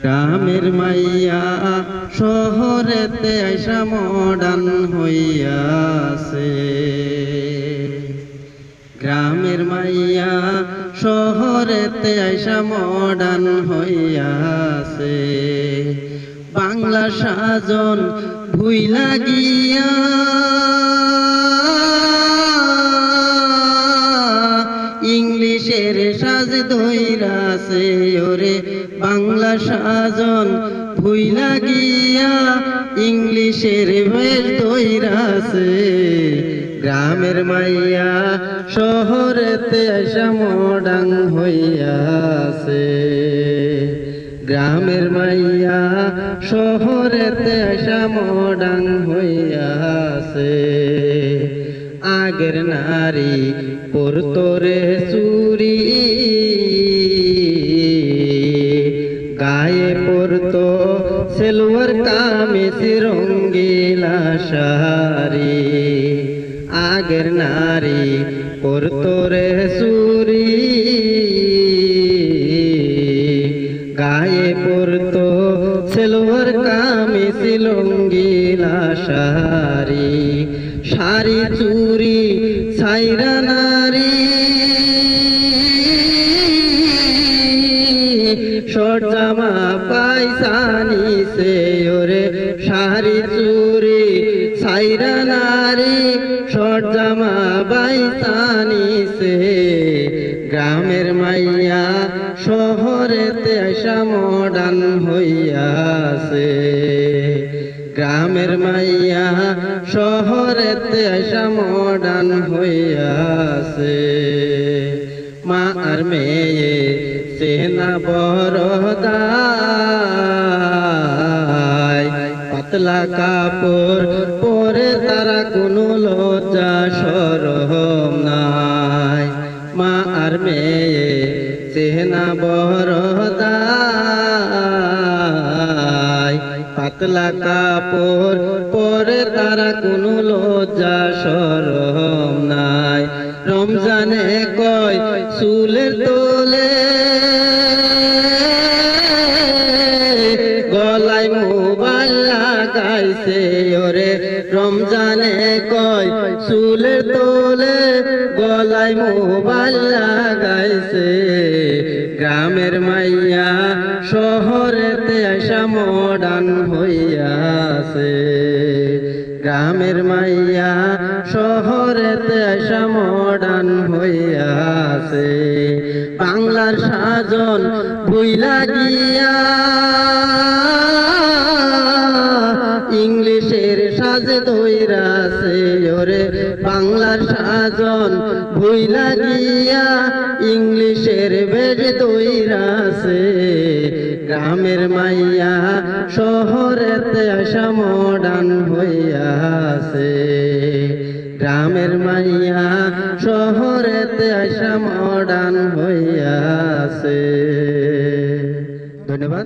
গ্রামের মাইয়া শহরেতে আইসা মডার্ন হইয়াছে। গ্রামের মাইয়া শহরেতে আইসা মডার্ন হইয়াছে। বাংলা সাজন ভুইলা গিয়া ইংলিশের সাজ ধইরাছে। ওরে বাংলা সাজন ভুইলা গিয়া ইংলিশের বেশ ধইরাছে। গ্রামের মাইয়া শহরেতে আইসা মডার্ন হইয়াছে। গ্রামের মাইয়া শহরেতে আইসা মডার্ন হইয়াছে। আগের নারী পরতরে চুরি, গায়ে পরতো সেলুয়ার কামিজ রঙ্গিলা শাড়ি। আগের নারী পরতরে চুরি, গায়ে পরতো সেলুয়ার কামিজ রঙ্গিলা শাড়ি। শাড়ি চুরি ছাইরা নারী শর্ট জামা পায়সানিছে। ওরে শাড়ি চুরি ছাইরা নারী শর্ট জামা পায়সানিছে। গ্রামের মাইয়া শহরেতে আইসা মডার্ন হইয়াছে। গ্রামের মাইয়া শহরেতে আইসা মডার্ন হইয়াছে। মা আর মেয়ে সেনা বড়দায়, পাতলা কাপড় পরে তারা কোনো লজ্জা শরম নাই। মা আর মেয়ে সেনা বড়দায়, পাতলা কাপড় পরে তারা কোনো লজ্জা শরম নাই। রমজানে কয় চুলের তোলে, গলায় মোবাইল লাগাইছে। ওরে রমজানে কয় চুলের তোলে, গলায় মোবাইল লাগাইছে। গ্রামের মাইয়া শহরেতে আইসা মডার্ন হইয়াছে। গ্রামের মাইয়া শহরেতে আইসা মডার্ন হইয়াছে। বাংলার সাজন ভুইলা গিয়া ইংলিশের সাজে ধইরাছে। ওরে বাংলার সাজন ভুইলা গিয়া ইংলিশের বেশ ধইরাছে। গ্রামের মাইয়া শহরেতে আইসা মডার্ন হইয়াছে। গ্রামের মাইয়া শহরেতে আইসা মডার্ন হইয়াছে। ধন্যবাদ।